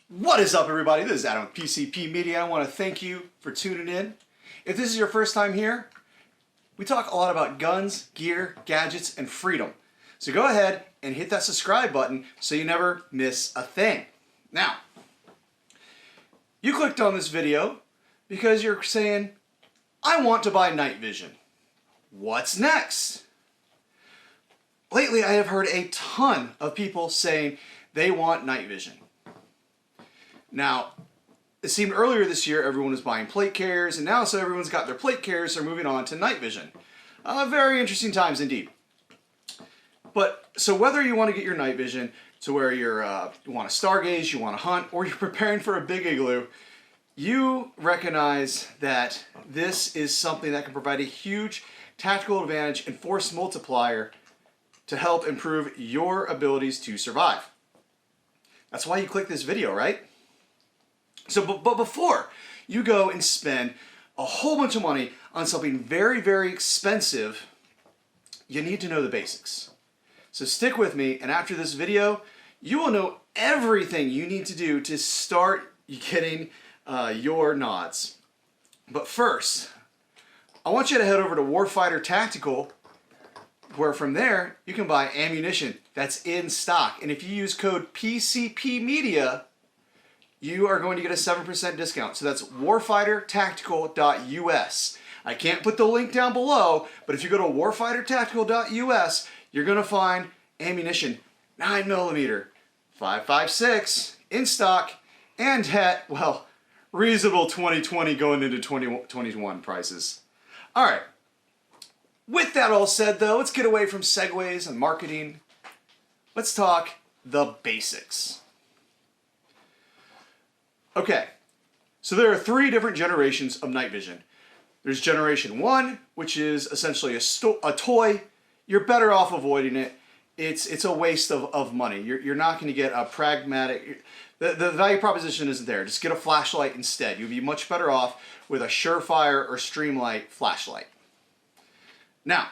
What is up, everybody? This is Adam with PCP Media. I want to thank you for tuning in. If this is your first time here, we talk a lot about guns, gear, gadgets, and freedom. So go ahead and hit that subscribe button so you never miss a thing. Now, you clicked on this video because you're saying, I want to buy night vision. What's next? Lately, I have heard a ton of people saying they want night vision. Now, it seemed earlier this year everyone was buying plate carriers, and now so everyone's got their plate carriers, so they're moving on to night vision. Very interesting times indeed. But so whether you want to get your night vision to where you want to stargaze, you want to hunt, or you're preparing for a big igloo, you recognize that this is something that can provide a huge tactical advantage and force multiplier to help improve your abilities to survive. That's why you click this video, right? So, but before you go and spend a whole bunch of money on something very, very expensive, you need to know the basics. So stick with me, and after this video, you will know everything you need to do to start getting your nods. But first, I want you to head over to Warfighter Tactical, where from there, you can buy ammunition that's in stock. And if you use code PCPmedia, you are going to get a 7% discount. So that's warfightertactical.us. I can't put the link down below, but if you go to warfightertactical.us, you're going to find ammunition 9mm, 5.56 in stock, and at, well, reasonable 2020 going into 2021 prices. All right. With that all said, though, let's get away from segues and marketing. Let's talk the basics. Okay, so there are three different generations of night vision. There's generation 1, which is essentially a toy. You're better off avoiding it. It's a waste of money. You're not going to get a pragmatic... The value proposition isn't there. Just get a flashlight instead. You'll be much better off with a Surefire or Streamlight flashlight. Now,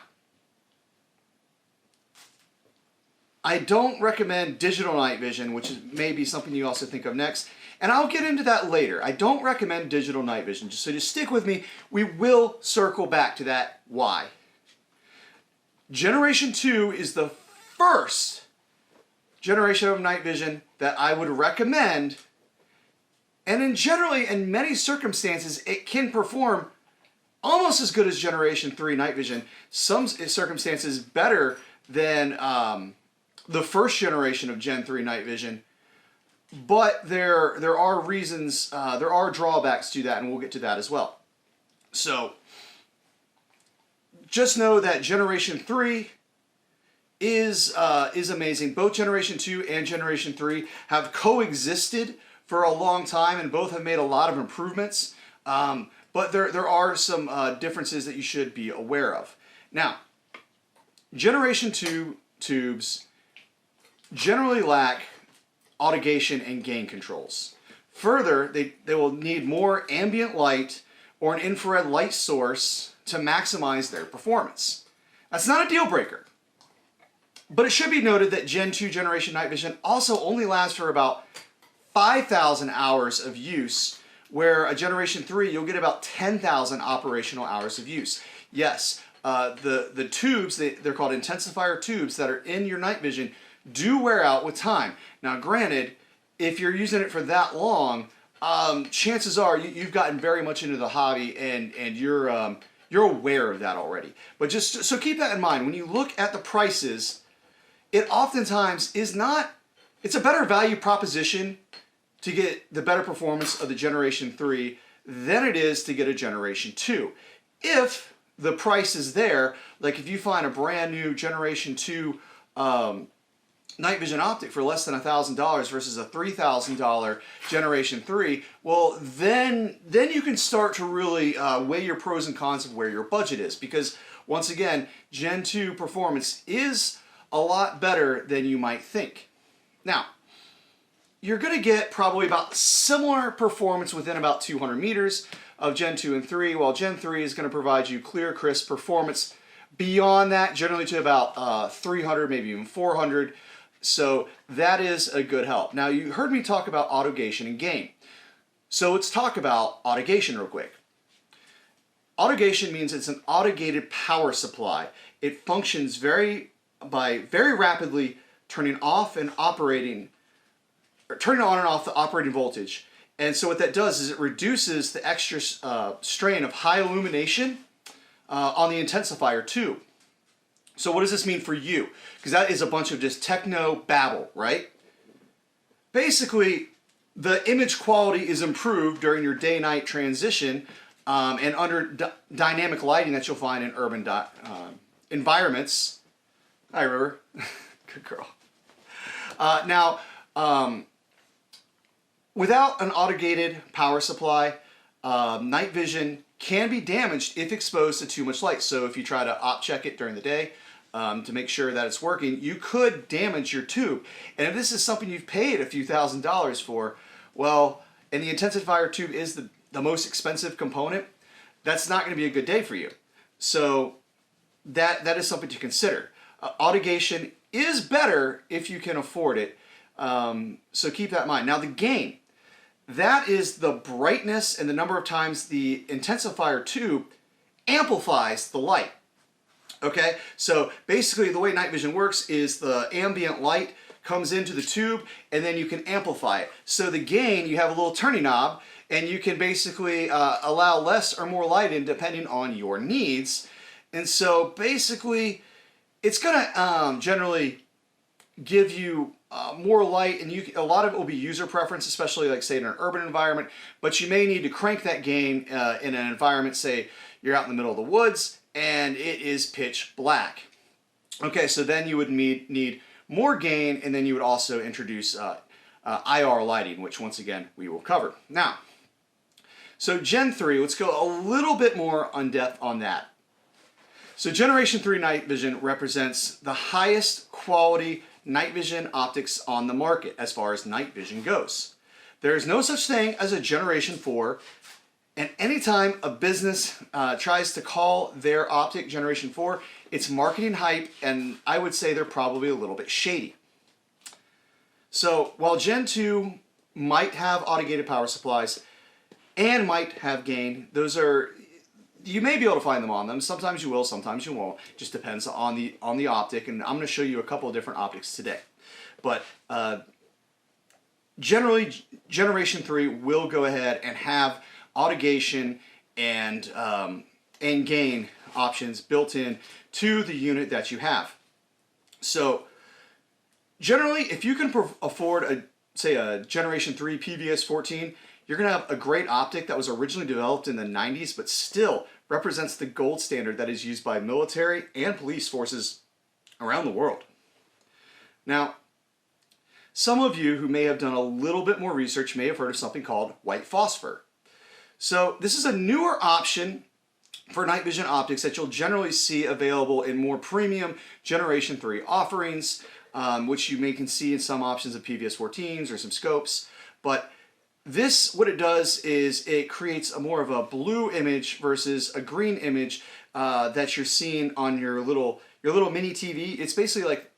I don't recommend digital night vision, which is maybe something you also think of next, and I'll get into that later. I don't recommend digital night vision, so just stick with me. We will circle back to that why. Generation 2 is the first generation of night vision that I would recommend, and generally, in many circumstances, it can perform almost as good as Generation 3 night vision. Some circumstances better than the first generation of Gen 3 night vision. But there are reasons, there are drawbacks to that, and we'll get to that as well. So just know that Generation 3 is amazing. Both Generation 2 and Generation 3 have coexisted for a long time, and both have made a lot of improvements. But there are some differences that you should be aware of. Now, Generation 2 tubes generally lack automation and gain controls. Further, they will need more ambient light or an infrared light source to maximize their performance. That's not a deal breaker. But it should be noted that Gen 2 generation night vision also only lasts for about 5,000 hours of use, where a Generation 3, you'll get about 10,000 operational hours of use. Yes, the tubes, they're called intensifier tubes that are in your night vision, do wear out with time. Now granted, if you're using it for that long, chances are you've gotten very much into the hobby and you're aware of that already. But just so keep that in mind. When you look at the prices, it oftentimes is not, it's a better value proposition to get the better performance of the Generation 3 than it is to get a Generation 2. If the price is there, like if you find a brand new Generation 2 night vision optic for less than $1,000 versus a $3,000 Generation 3, well then you can start to really weigh your pros and cons of where your budget is, because once again, Gen 2 performance is a lot better than you might think. Now, you're going to get probably about similar performance within about 200 meters of Gen 2 and 3, while Gen 3 is going to provide you clear, crisp performance beyond that, generally to about 300, maybe even 400. So that is a good help. Now you heard me talk about autogation and gain. So let's talk about autogation real quick. Autogation means it's an autogated power supply. It functions by very rapidly turning on and off the operating voltage. And so what that does is it reduces the extra strain of high illumination on the intensifier too. So what does this mean for you? Because that is a bunch of just techno babble, right? Basically, the image quality is improved during your day-night transition and under dynamic lighting that you'll find in urban environments. Hi, River. Good girl. Now, without an autogated power supply, night vision can be damaged if exposed to too much light. So if you try to op check it during the day to make sure that it's working, you could damage your tube. And if this is something you've paid a few $1,000s for, well, and the intensifier tube is the most expensive component, that's not going to be a good day for you. So that is something to consider. Autogation is better if you can afford it. So keep that in mind. Now the gain, that is the brightness and the number of times the intensifier tube amplifies the light. Okay, so basically the way night vision works is the ambient light comes into the tube and then you can amplify it. So the gain, you have a little turning knob and you can basically allow less or more light in depending on your needs. And so basically it's gonna generally give you more light, and a lot of it will be user preference, especially like say in an urban environment, but you may need to crank that gain in an environment, say you're out in the middle of the woods and it is pitch black. Okay, so then you would need more gain, and then you would also introduce IR lighting, which once again we will cover. Now, so Gen 3, let's go a little bit more in depth on that. So Generation 3 night vision represents the highest quality night vision optics on the market as far as night vision goes. There is no such thing as a Generation 4, and anytime a business tries to call their optic Generation 4, it's marketing hype, and I would say they're probably a little bit shady. So while Gen 2 might have autogated power supplies and might have gain, those are, you may be able to find them on them. Sometimes you will, sometimes you won't. Just depends on the optic, and I'm going to show you a couple of different optics today. But generally, Generation 3 will go ahead and have autogation and gain options built in to the unit that you have. So generally, if you can afford say a Generation 3 PVS 14, you're going to have a great optic that was originally developed in the 90s, but still represents the gold standard that is used by military and police forces around the world. Now, some of you who may have done a little bit more research may have heard of something called white phosphor. So this is a newer option for night vision optics that you'll generally see available in more premium Generation 3 offerings, which you can see in some options of PVS 14s or some scopes. But this, what it does is it creates a more of a blue image versus a green image that you're seeing on your little mini TV. It's basically like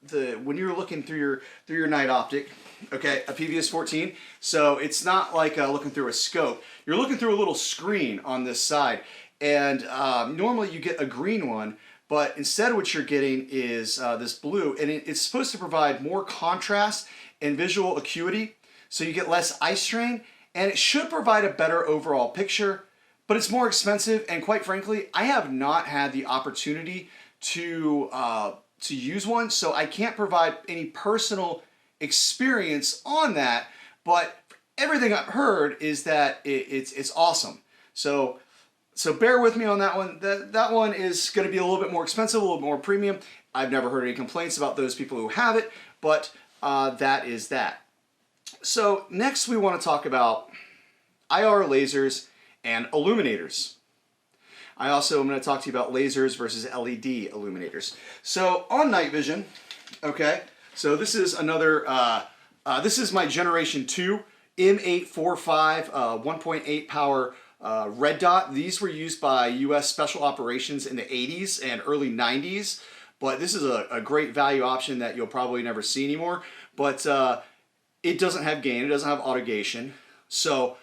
when you're looking through your night optic, okay, a PVS 14. So it's not like looking through a scope. You're looking through a little screen on this side, and normally you get a green one, but instead what you're getting is this blue, and it's supposed to provide more contrast and visual acuity, so you get less eye strain, and it should provide a better overall picture, but it's more expensive, and quite frankly, I have not had the opportunity to use one, so I can't provide any personal experience on that, but everything I've heard is that it's awesome. So bear with me on that one. That one is going to be a little bit more expensive, a little bit more premium. I've never heard any complaints about those people who have it, but that is that. So next we want to talk about IR lasers and illuminators. I also am going to talk to you about lasers versus LED illuminators. So on night vision, okay, so this is another, this is my Generation 2 M845 1.8 power red dot. These were used by US Special Operations in the 80s and early 90s, but this is a great value option that you'll probably never see anymore. but it doesn't have gain, it doesn't have auto-gation. So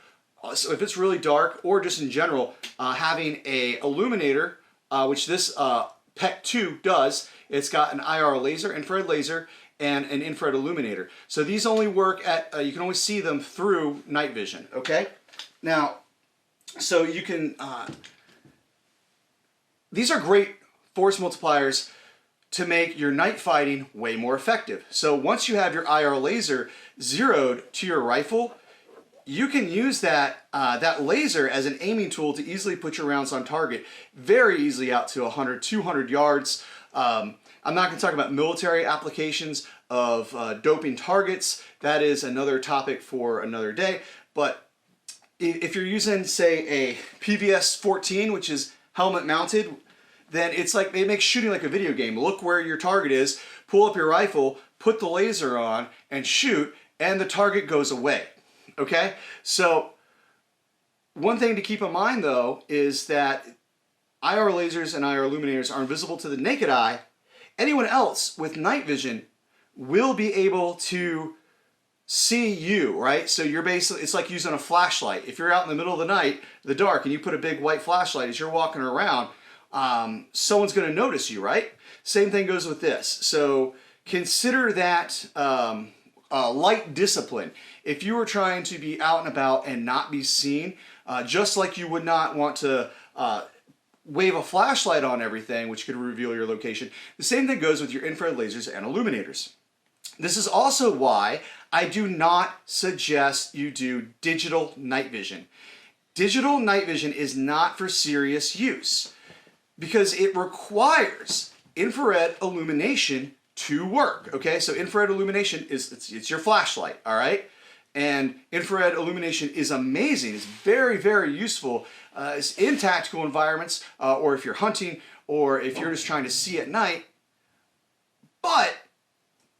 if it's really dark, or just in general, having a illuminator, which this PEC 2 does, it's got an IR laser, infrared laser, and an infrared illuminator. So these only work at, you can only see them through night vision, okay? Now, so you can, these are great force multipliers to make your night fighting way more effective. So once you have your IR laser zeroed to your rifle, you can use that, that laser as an aiming tool to easily put your rounds on target, very easily out to 100, 200 yards. I'm not going to talk about military applications of doping targets. That is another topic for another day. But if you're using, say, a PVS 14, which is helmet mounted, then it's like, it makes shooting like a video game. Look where your target is, pull up your rifle, put the laser on, and shoot, and the target goes away. Okay? So one thing to keep in mind, though, is that IR lasers and IR illuminators are invisible to the naked eye. Anyone else with night vision will be able to see you, right? So you're basically, it's like using a flashlight. If you're out in the middle of the night, the dark, and you put a big white flashlight as you're walking around, someone's going to notice you, right? Same thing goes with this. So consider that light discipline. If you were trying to be out and about and not be seen, just like you would not want to wave a flashlight on everything, which could reveal your location, the same thing goes with your infrared lasers and illuminators. This is also why I do not suggest you do digital night vision. Digital night vision is not for serious use because it requires infrared illumination to work. Okay, so infrared illumination is it's your flashlight, all right? And infrared illumination is amazing. It's very, very useful in tactical environments, or if you're hunting, or if you're just trying to see at night. But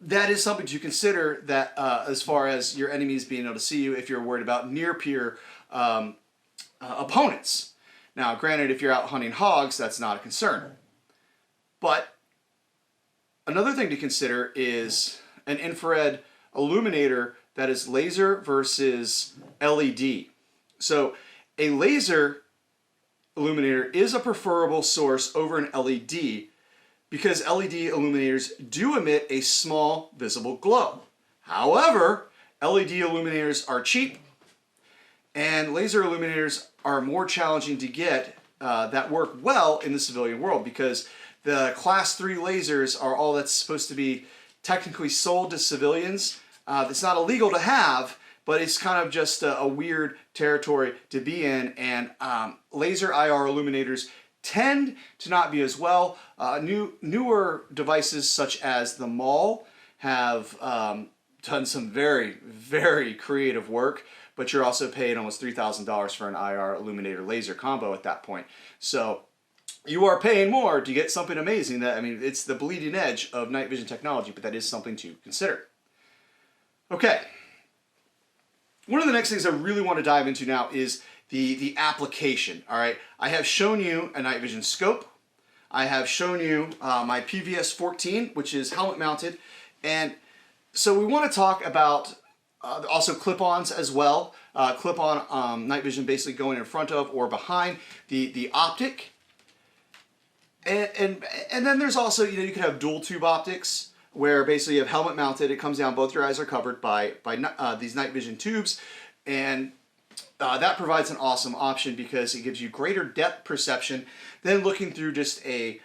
that is something to consider, that as far as your enemies being able to see you, if you're worried about near-peer opponents. Now, granted, if you're out hunting hogs, that's not a concern. But another thing to consider is an infrared illuminator that is laser versus LED. So a laser illuminator is a preferable source over an LED because LED illuminators do emit a small visible glow. However, LED illuminators are cheap and laser illuminators are more challenging to get that work well in the civilian world because the class 3 lasers are all that's supposed to be technically sold to civilians. It's not illegal to have, but it's kind of just a weird territory to be in, and laser IR illuminators tend to not be as well. Newer devices such as the MAL have done some very, very creative work, but you're also paying almost $3,000 for an IR illuminator laser combo at that point. So you are paying more to get something amazing that, I mean, it's the bleeding edge of night vision technology, but that is something to consider. Okay. One of the next things I really want to dive into now is the application, all right? I have shown you a night vision scope. I have shown you my PVS 14, which is helmet mounted. And so we want to talk about also clip-ons as well. Clip-on night vision basically going in front of or behind the optic. And then there's also, you know, you could have dual tube optics where basically you have helmet mounted, it comes down, both your eyes are covered by these night vision tubes, and that provides an awesome option because it gives you greater depth perception than looking through just a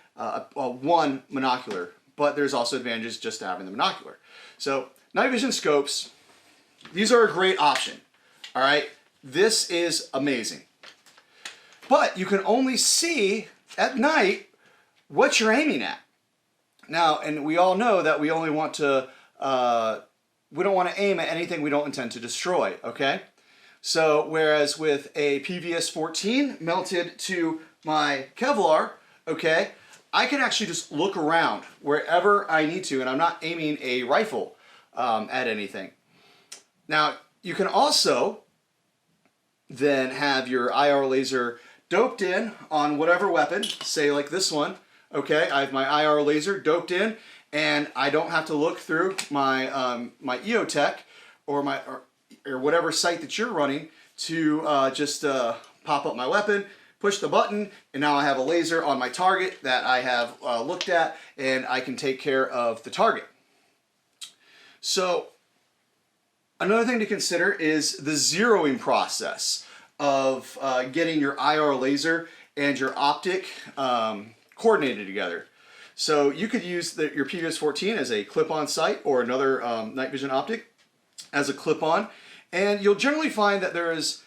one monocular, but there's also advantages just to having the monocular. So night vision scopes, these are a great option, all right? This is amazing. But you can only see at night what you're aiming at. Now, and we all know that we only want to, we don't want to aim at anything we don't intend to destroy, okay? So, whereas with a PVS 14 mounted to my Kevlar, okay, I can actually just look around wherever I need to, and I'm not aiming a rifle at anything. Now, you can also then have your IR laser doped in on whatever weapon, say like this one. Okay, I have my IR laser doped in, and I don't have to look through my my EOTech or or whatever site that you're running to just pop up my weapon, push the button, and now I have a laser on my target that I have looked at, and I can take care of the target. So another thing to consider is the zeroing process of getting your IR laser and your optic coordinated together. So you could use your PVS-14 as a clip-on sight or another night vision optic as a clip-on, and you'll generally find that there is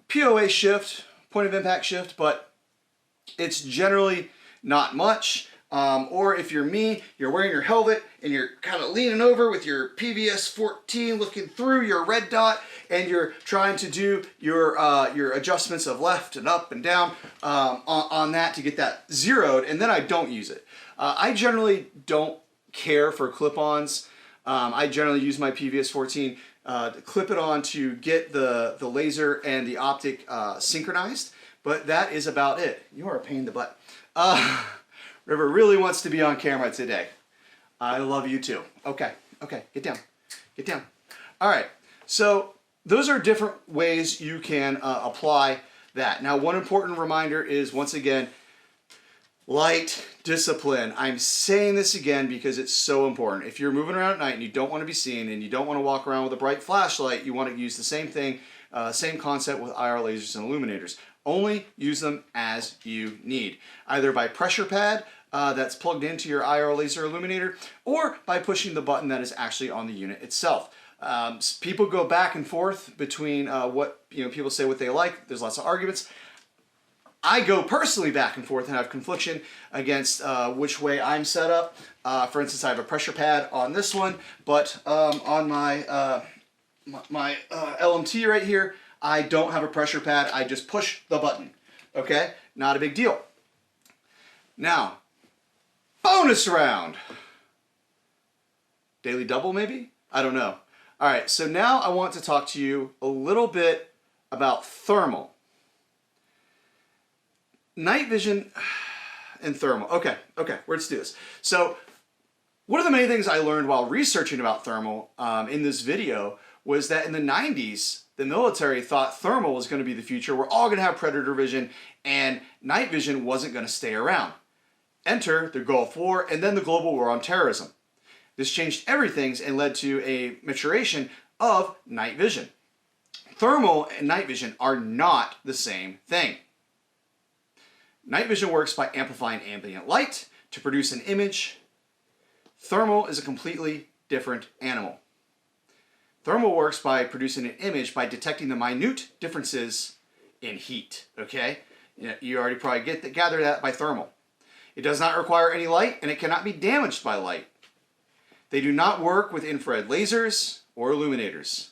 POA shift, point of impact shift, but it's generally not much. Or if you're me, you're wearing your helmet and you're kind of leaning over with your PVS-14 looking through your red dot, and you're trying to do your adjustments of left and up and down on that to get that zeroed, and then I don't use it. I generally don't care for clip-ons. I generally use my PVS-14 to clip it on to get the laser and the optic synchronized, but that is about it. You are a pain in the butt. River really wants to be on camera today. I love you too. Okay, get down, get down. All right, so those are different ways you can apply that. Now, one important reminder is, once again, light discipline. I'm saying this again because it's so important. If you're moving around at night and you don't want to be seen and you don't want to walk around with a bright flashlight, you want to use the same thing, same concept with IR lasers and illuminators. Only use them as you need, either by pressure pad that's plugged into your IR laser illuminator, or by pushing the button that is actually on the unit itself. People go back and forth between what people say what they like. There's lots of arguments. I go personally back and forth and have confliction against which way I'm set up. For instance, I have a pressure pad on this one, but on my my LMT right here, I don't have a pressure pad. I just push the button. Okay, not a big deal. Now, bonus round. Daily double maybe? I don't know. All right, so now I want to talk to you a little bit about thermal. Night vision and thermal. Okay, let's do this. So one of the many things I learned while researching about thermal in this video was that in the 90s, the military thought thermal was going to be the future. We're all going to have predator vision, and night vision wasn't going to stay around. Enter the Gulf War and then the global war on terrorism. This changed everything and led to a maturation of night vision. Thermal and night vision are not the same thing. Night vision works by amplifying ambient light to produce an image. Thermal is a completely different animal. Thermal works by producing an image by detecting the minute differences in heat, okay? You already probably gather that by thermal. It does not require any light, and it cannot be damaged by light. They do not work with infrared lasers or illuminators.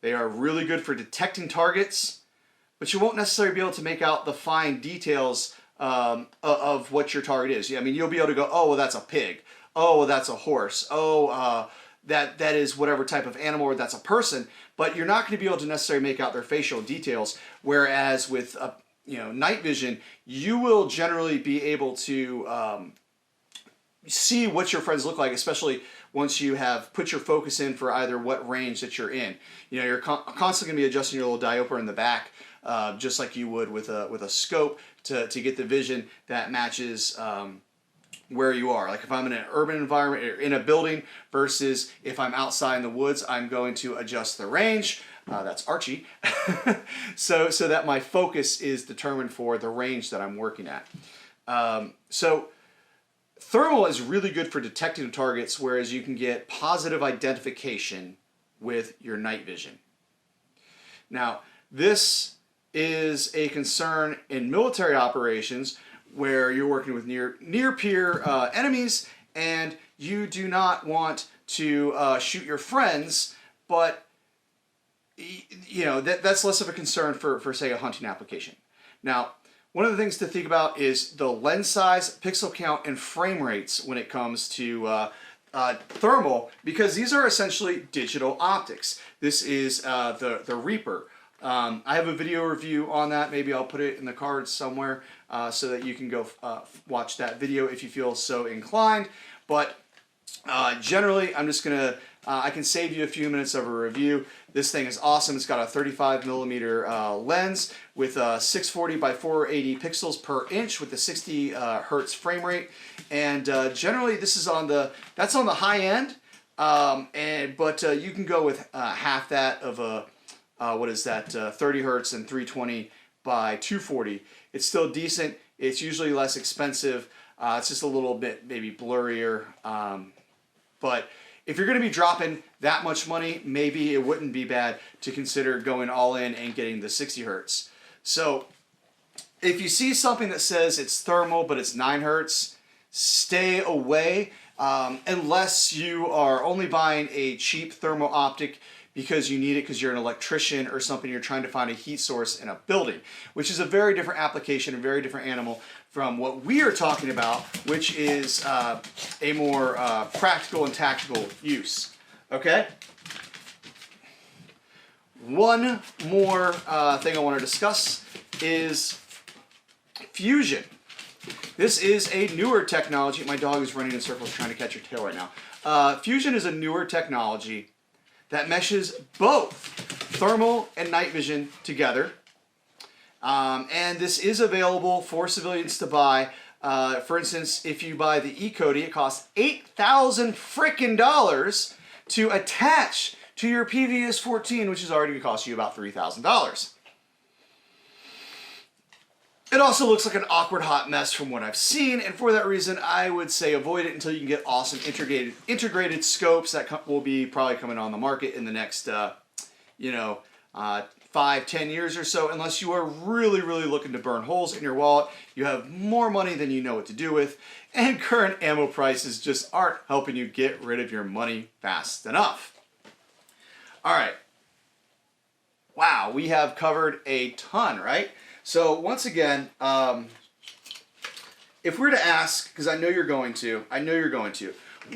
They are really good for detecting targets, but you won't necessarily be able to make out the fine details of what your target is. I mean, you'll be able to go, oh, well, that's a pig. Oh, well, that's a horse. Oh, that is whatever type of animal, or that's a person, but you're not going to be able to necessarily make out their facial details. Whereas with night vision, you will generally be able to see what your friends look like, especially once you have put your focus in for either what range that you're in. You're constantly going to be adjusting your little diopter in the back, just like you would with a scope to get the vision that matches where you are. Like if I'm in an urban environment or in a building versus if I'm outside in the woods, I'm going to adjust the range. That's Archie. so that my focus is determined for the range that I'm working at. So thermal is really good for detecting targets, whereas you can get positive identification with your night vision. Now, this is a concern in military operations where you're working with near peer enemies, and you do not want to shoot your friends, but that's less of a concern for say a hunting application. Now, one of the things to think about is the lens size, pixel count, and frame rates when it comes to thermal, because these are essentially digital optics. This is the Reaper. I have a video review on that. Maybe I'll put it in the cards somewhere so that you can go watch that video if you feel so inclined. But generally, I'm just going to, I can save you a few minutes of a review. This thing is awesome. It's got a 35 millimeter lens with a 640 by 480 pixels per inch with a 60 hertz frame rate. And generally, this is on the, that's on the high end. But you can go with half that of a, what is that, 30 hertz and 320 by 240. It's still decent. It's usually less expensive. It's just a little bit maybe blurrier. But if you're going to be dropping that much money, maybe it wouldn't be bad to consider going all in and getting the 60 hertz. So if you see something that says it's thermal but it's 9 hertz, stay away unless you are only buying a cheap thermal optic because you need it because you're an electrician or something, you're trying to find a heat source in a building, which is a very different application, a very different animal from what we are talking about, which is a more practical and tactical use. Okay? One more thing I want to discuss is fusion. This is a newer technology. My dog is running in circles trying to catch her tail right now. Fusion is a newer technology that meshes both thermal and night vision together. And this is available for civilians to buy. For instance, if you buy the E-Cody, it costs $8,000 frickin' dollars to attach to your PVS-14, which is already going to cost you about $3,000. It also looks like an awkward hot mess from what I've seen, and for that reason, I would say avoid it until you can get awesome integrated scopes that will be probably coming on the market in the next, 5-10 years or so, unless you are really, really looking to burn holes in your wallet. You have more money than you know what to do with, and current ammo prices just aren't helping you get rid of your money fast enough. All right. Wow, we have covered a ton, right? So once again, if we're to ask, because I know you're going to,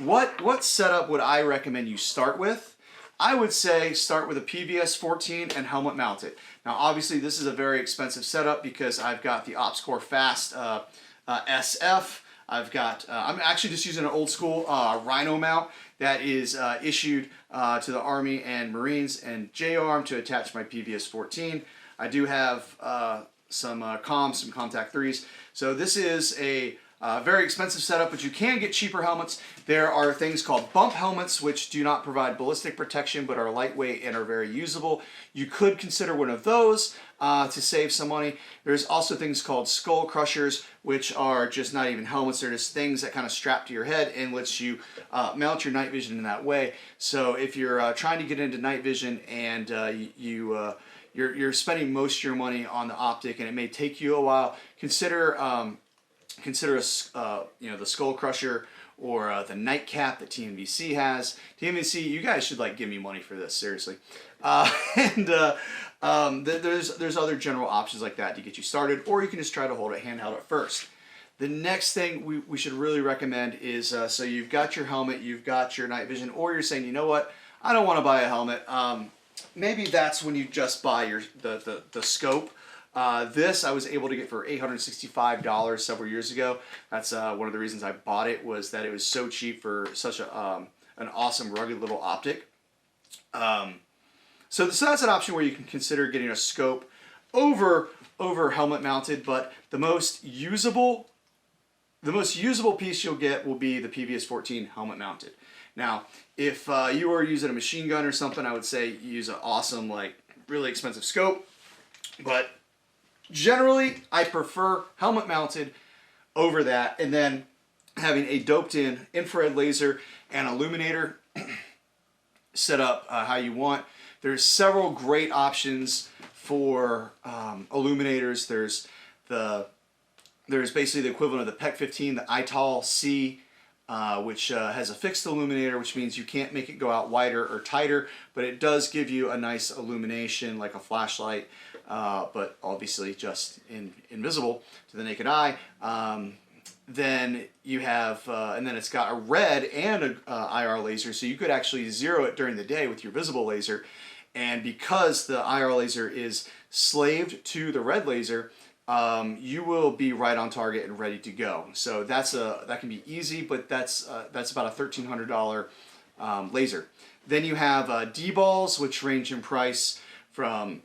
what setup would I recommend you start with? I would say start with a PVS-14 and helmet mounted. Now obviously this is a very expensive setup because I've got the OpsCore Fast SF. I've got, I'm actually just using an old school Rhino mount that is issued to the Army and Marines and J-arm to attach my PVS-14. I do have some comms, some Contact 3s. So this is a very expensive setup, but you can get cheaper helmets. There are things called bump helmets, which do not provide ballistic protection, but are lightweight and are very usable. You could consider one of those to save some money. There's also things called skull crushers, which are just not even helmets. They're just things that kind of strap to your head and lets you mount your night vision in that way. So if you're trying to get into night vision and you're spending most of your money on the optic and it may take you a while, consider the skull crusher or the nightcap that TNVC has. TNVC, you guys should give me money for this, seriously. There's other general options like that to get you started, or you can just try to hold it handheld at first. The next thing we should really recommend is, so you've got your helmet, you've got your night vision, or you're saying, you know what, I don't want to buy a helmet. Maybe that's when you just buy the scope. This I was able to get for $865 several years ago. That's one of the reasons I bought it, was that it was so cheap for such an awesome rugged little optic. So that's an option where you can consider getting a scope over helmet mounted, but the most usable piece you'll get will be the PVS-14 helmet mounted. Now, if you are using a machine gun or something, I would say use an awesome, really expensive scope. But generally, I prefer helmet mounted over that, and then having a doped in infrared laser and illuminator set up how you want. There's several great options for illuminators. There's basically the equivalent of the PEC-15, the ITAL-C, which has a fixed illuminator, which means you can't make it go out wider or tighter, but it does give you a nice illumination like a flashlight, but obviously just invisible to the naked eye. Then you have, and then it's got a red and a IR laser, so you could actually zero it during the day with your visible laser. And because the IR laser is slaved to the red laser, you will be right on target and ready to go. So that can be easy, but that's about a $1,300 laser. Then you have D-balls, which range in price from,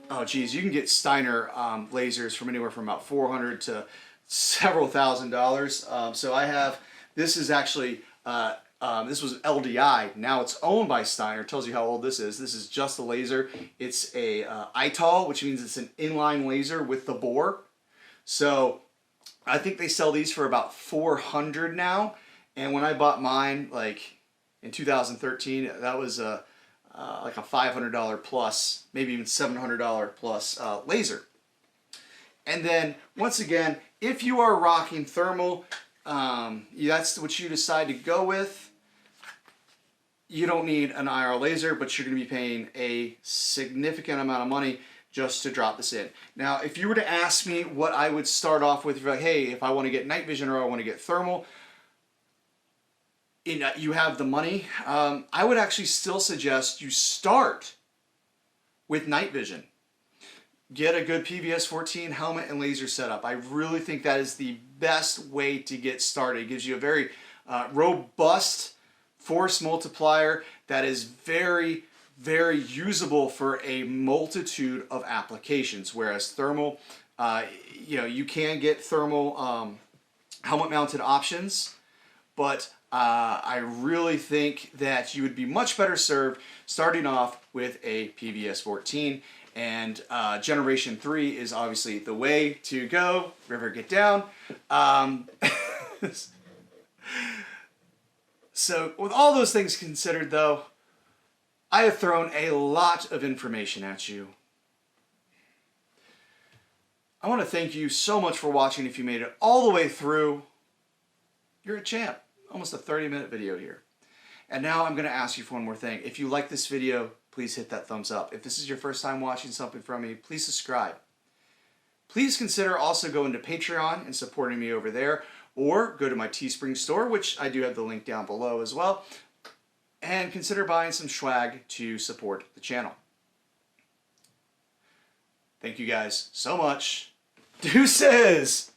oh geez, you can get Steiner lasers from anywhere from about $400 to several $1,000s. So I have, this is actually, this was LDI. Now it's owned by Steiner. It tells you how old this is. This is just a laser. It's a ITAL, which means it's an inline laser with the bore. So I think they sell these for about $400 now. And when I bought mine, like in 2013, that was like a $500 plus, maybe even $700 plus laser. And then once again, if you are rocking thermal, that's what you decide to go with. You don't need an IR laser, but you're going to be paying a significant amount of money just to drop this in. Now, if you were to ask me what I would start off with, if you're like, hey, if I want to get night vision or I want to get thermal, you have the money, I would actually still suggest you start with night vision. Get a good PVS-14 helmet and laser setup. I really think that is the best way to get started. It gives you a very robust force multiplier that is very, very usable for a multitude of applications. Whereas thermal, you can get thermal helmet mounted options, but I really think that you would be much better served starting off with a PVS-14, and Generation 3 is obviously the way to go. River, get down. So with all those things considered though, I have thrown a lot of information at you. I want to thank you so much for watching. If you made it all the way through, you're a champ. Almost a 30-minute video here. And now I'm going to ask you for one more thing. If you like this video, please hit that thumbs up. If this is your first time watching something from me, please subscribe. Please consider also going to Patreon and supporting me over there, or go to my Teespring store, which I do have the link down below as well, and consider buying some swag to support the channel. Thank you guys so much. Deuces!